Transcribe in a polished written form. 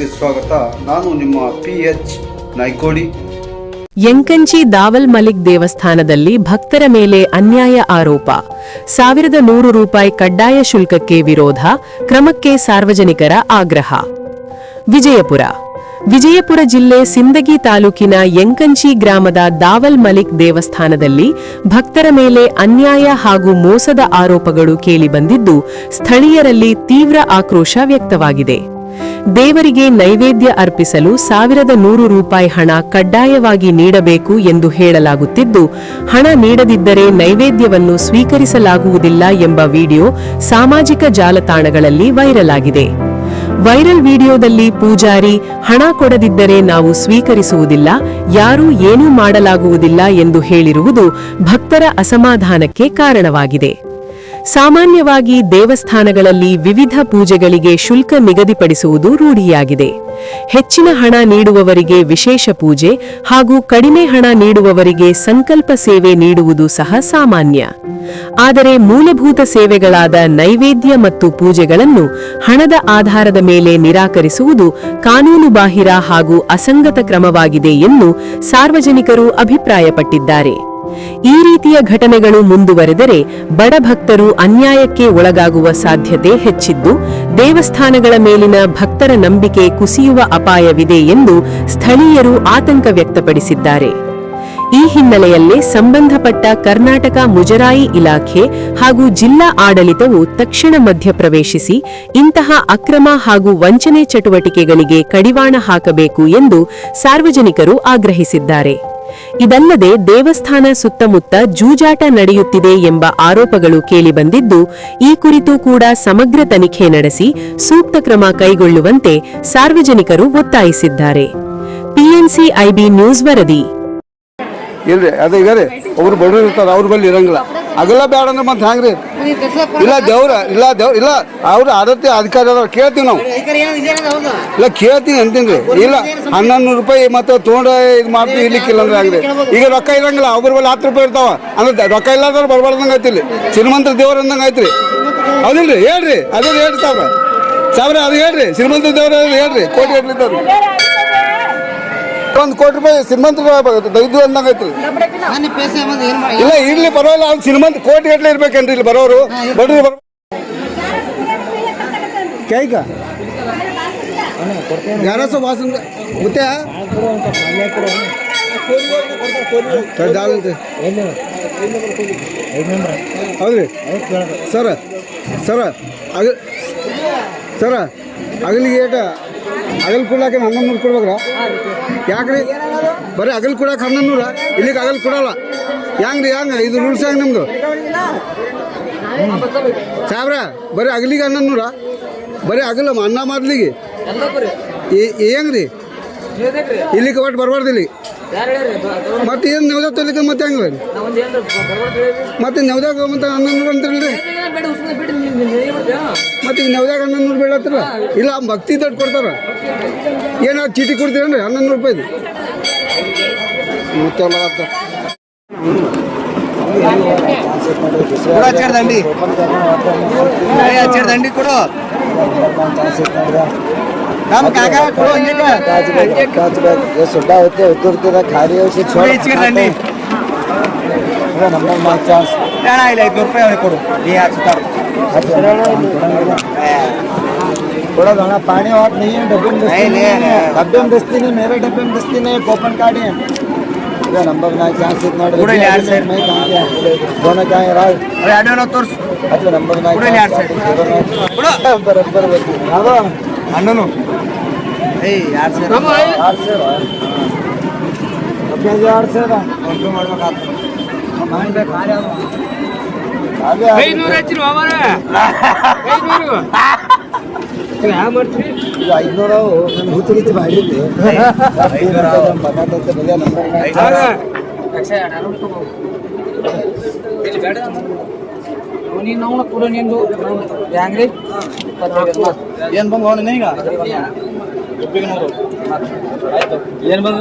ಚಾನಲ್ಗೆ ಸ್ವಾಗತ. ನಾನು ನಿಮ್ಮ PH ನಾಯ್ಕೋಡಿ. ಯಂಕಂಚಿ ದಾವಲ್ ಮಲಿಕ್ ದೇವಸ್ಥಾನದಲ್ಲಿ ಭಕ್ತರ ಮೇಲೆ ಅನ್ಯಾಯ ಆರೋಪ. 1100 ರೂಪಾಯಿ ಕಡ್ಡಾಯ ಶುಲ್ಕಕ್ಕೆ ವಿರೋಧ, ಕ್ರಮಕ್ಕೆ ಸಾರ್ವಜನಿಕರ ಆಗ್ರಹ. ವಿಜಯಪುರ ಜಿಲ್ಲೆ ಸಿಂದಗಿ ತಾಲೂಕಿನ ಯಂಕಂಚಿ ಗ್ರಾಮದ ದಾವಲ್ ಮಲಿಕ್ ದೇವಸ್ಥಾನದಲ್ಲಿ ಭಕ್ತರ ಮೇಲೆ ಅನ್ಯಾಯ ಹಾಗೂ ಮೋಸದ ಆರೋಪಗಳು ಕೇಳಿಬಂದಿದ್ದು ಸ್ಥಳೀಯರಲ್ಲಿ ತೀವ್ರ ಆಕ್ರೋಶ ವ್ಯಕ್ತವಾಗಿದೆ. ದೇವರಿಗೆ ನೈವೇದ್ಯ ಅರ್ಪಿಸಲು 1100 ರೂಪಾಯಿ ಹಣ ಕಡ್ಡಾಯವಾಗಿ ನೀಡಬೇಕು ಎಂದು ಹೇಳಲಾಗುತ್ತಿದ್ದು, ಹಣ ನೀಡದಿದ್ದರೆ ನೈವೇದ್ಯವನ್ನು ಸ್ವೀಕರಿಸಲಾಗುವುದಿಲ್ಲ ಎಂಬ ವಿಡಿಯೋ ಸಾಮಾಜಿಕ ಜಾಲತಾಣಗಳಲ್ಲಿ ವೈರಲ್ ಆಗಿದೆ. ವೈರಲ್ ವಿಡಿಯೋದಲ್ಲಿ ಪೂಜಾರಿ, ಹಣ ಕೊಡದಿದ್ದರೆ ನಾವು ಸ್ವೀಕರಿಸುವುದಿಲ್ಲ, ಯಾರೂ ಏನೂ ಮಾಡಲಾಗುವುದಿಲ್ಲ ಎಂದು ಹೇಳಿರುವುದು ಭಕ್ತರ ಅಸಮಾಧಾನಕ್ಕೆ ಕಾರಣವಾಗಿದೆ. ಸಾಮಾನ್ಯವಾಗಿ ದೇವಸ್ಥಾನಗಳಲ್ಲಿ ವಿವಿಧ ಪೂಜೆಗಳಿಗೆ ಶುಲ್ಕ ನಿಗದಿಪಡಿಸುವುದು ರೂಢಿಯಾಗಿದೆ. ಹೆಚ್ಚಿನ ಹಣ ನೀಡುವವರಿಗೆ ವಿಶೇಷ ಪೂಜೆ ಹಾಗೂ ಕಡಿಮೆ ಹಣ ನೀಡುವವರಿಗೆ ಸಂಕಲ್ಪ ಸೇವೆ ನೀಡುವುದು ಸಹ ಸಾಮಾನ್ಯ. ಆದರೆ ಮೂಲಭೂತ ಸೇವೆಗಳಾದ ನೈವೇದ್ಯ ಮತ್ತು ಪೂಜೆಗಳನ್ನು ಹಣದ ಆಧಾರದ ಮೇಲೆ ನಿರಾಕರಿಸುವುದು ಕಾನೂನುಬಾಹಿರ ಹಾಗೂ ಅಸಂಗತ ಕ್ರಮವಾಗಿದೆ ಎಂದು ಸಾರ್ವಜನಿಕರು ಅಭಿಪ್ರಾಯಪಟ್ಟಿದ್ದಾರೆ. ಈ ರೀತಿಯ ಘಟನೆಗಳು ಮುಂದುವರೆದರೆ ಬಡ ಭಕ್ತರು ಅನ್ಯಾಯಕ್ಕೆ ಒಳಗಾಗುವ ಸಾಧ್ಯತೆ ಹೆಚ್ಚಿದ್ದು, ದೇವಸ್ಥಾನಗಳ ಮೇಲಿನ ಭಕ್ತರ ನಂಬಿಕೆ ಕುಸಿಯುವ ಅಪಾಯವಿದೆ ಎಂದು ಸ್ಥಳೀಯರು ಆತಂಕ ವ್ಯಕ್ತಪಡಿಸಿದ್ದಾರೆ. ಈ ಹಿನ್ನೆಲೆಯಲ್ಲೇ ಸಂಬಂಧಪಟ್ಟ ಕರ್ನಾಟಕ ಮುಜರಾಯಿ ಇಲಾಖೆ ಹಾಗೂ ಜಿಲ್ಲಾ ಆಡಳಿತವು ತಕ್ಷಣ ಮಧ್ಯಪ್ರವೇಶಿಸಿ ಇಂತಹ ಅಕ್ರಮ ಹಾಗೂ ವಂಚನೆ ಚಟುವಟಿಕೆಗಳಿಗೆ ಕಡಿವಾಣ ಹಾಕಬೇಕು ಎಂದು ಸಾರ್ವಜನಿಕರು ಆಗ್ರಹಿಸಿದ್ದಾರೆ. ಇದಲ್ಲದೆ ದೇವಸ್ಥಾನ ಸುತ್ತಮುತ್ತ ಜೂಜಾಟ ನಡೆಯುತ್ತಿದೆ ಎಂಬ ಆರೋಪಗಳು ಕೇಳಿಬಂದಿದ್ದು, ಈ ಕುರಿತು ಕೂಡ ಸಮಗ್ರ ತನಿಖೆ ನಡೆಸಿ ಸೂಕ್ತ ಕ್ರಮ ಕೈಗೊಳ್ಳುವಂತೆ ಸಾರ್ವಜನಿಕರು ಒತ್ತಾಯಿಸಿದ್ದಾರೆ. PNC IB ನ್ಯೂಸ್ ವರದಿ. ಇಲ್ರಿ ಅದೇ ಈಗ ರೀ ಒಬ್ರು ಬಡವರು ಇರ್ತಾರೆ, ಅವ್ರ ಬಳಿ ಇರಂಗಿಲ್ಲ. ಅಗಲ ಬೇಡ ಅಂದ್ರೆ ಮತ್ತೆ ಹ್ಯಾಂಗ್ರಿ? ಇಲ್ಲ ದೇವ್ರ ಇಲ್ಲ ಅವ್ರ ಆಡಳಿತ ಅಧಿಕಾರಿ ಅದಾರ, ಕೇಳ್ತೀವಿ ನಾವು. ಇಲ್ಲ ಕೇಳ್ತೀನಿ ಅಂತೀನಿ. ಇಲ್ಲ 1100 ರೂಪಾಯಿ ಮತ್ತೆ ತೊಗೊಂಡು ಇದು ಮಾಡ್ತೀವಿ, ಇರ್ಲಿಕ್ಕಿಲ್ಲ ಅಂದ್ರೆ ಹಂಗ್ರಿ. ಈಗ ರೊಕ್ಕ ಇರಂಗಿಲ್ಲ, ಒಬ್ಬರ ಬಳಿ 10 ರೂಪಾಯಿ ಇರ್ತಾವ ಅಂದ್ರೆ ರೊಕ್ಕ ಇಲ್ಲಾದ್ರೆ ಬರ್ಬಾರ್ದಂಗೆ ಐತಿ. ಇಲ್ಲಿ ಶ್ರೀಮಂತ ದೇವ್ರ ಅಂದಂಗೆ ಐತ್ರಿ. ಹೌದಿಲ್ರಿ? ಹೇಳ್ರಿ, ಅದೇ ಹೇಳ್ರಿ ಸಾವಿರ ಅದು ಹೇಳ್ರಿ. ಶ್ರೀಮಂತ ದೇವ್ರ ಹೇಳ್ರಿ, ಕೋಟಿ ಇರ್ಲಿದ್ದವ್ರು 1 ಕೋಟಿ ರೂಪಾಯಿ ಶ್ರೀಮಂತ ಇದು ಅಂದಂಗೆ ಐತಿ. ಇಲ್ಲ ಇರ್ಲಿ ಬರೋಲ್ಲ, ಅವ್ನು ಶ್ರೀಮಂತ ಕೋಟಿ ಗಟ್ಟಲೆ ಇರ್ಬೇಕೇನ್ರಿ ಇಲ್ಲಿ ಬರೋರು ಬಡ್ರಿ ಕೈಗ ಯಾರಸ ವಾಸನ ಮುತ್ತೆ ಹೌದ್ರಿ ಸರ ಅಗಲಿಗೆ ಏಟ ಅಗಲ್ ಕೊಡ್ಲಾಕ 1100 ಕೊಡ್ಬೇಕ್ರ? ಯಾಕ್ರಿ ಬರೀ ಅಗಲ್ ಕೊಡಾಕ 1100? ಇಲ್ಲಿಗೆ ಅಗಲ್ ಕೊಡಲ್ಲ. ಹೆಂಗ್ರಿ? ಇದು ರೂಲ್ಸ್ ಹೆಂಗೆ ನಮ್ದು ಸಾಬ್ರ? ಬರೀ ಅಗಲಿಗೆ 1100? ಬರೀ ಅಗಲ ಅನ್ನ ಮಾಡ್ಲಿಗೆ ಹೆಂಗ್ರಿ? ಇಲ್ಲಿಗೆ ಒಟ್ಟು ಬರ್ಬಾರ್ದು ಇಲ್ಲಿ. ಮತ್ತೆ ಏನು ನವದಾಗ ತೊಲಿಕ ಮತ್ತೆ ಹೆಂಗೆ ಮತ್ತೆ ನವದಾಗ ಮತ್ತೆ 1100 ಅಂತಿರಲ್ರಿ? ಮತ್ತೆ ಈಗ ನವದಾಗ 1100 ಬೀಳತ್ತಿರ? ಇಲ್ಲ ಭಕ್ತಿ ತಟ್ಟು ಕೊಡ್ತಾರ. ಏನಾದ್ರು ಚೀಟಿ ಕೊಡ್ತೀರನ್ರಿ 1100 ರೂಪಾಯಿದು? ದಂಡಿ ಕೊಡು सुड्डा होते उतरते खाली नंबर 5 ರೂಪಾಯಿ ಕೊಡು. थोड़ा दाना पानी और नहीं है, डब्बे में दस्ती नहीं, मेरे डब्बे में दस्ती नहीं, कूपन कार्ड है. नंबर दोनों क्या है नंबर ಅಣ್ಣನು ಐದ್ನೂರು ಹುಚ್ಚು ಮಾಡಿದ್ದೆ ನೀನು ಕೂಡ ನಿಂದು ಹೆಂಗ್ರಿ ಏನು ಬಂದು ಹೋಣ ಈಗ ಏನು ಬಂದ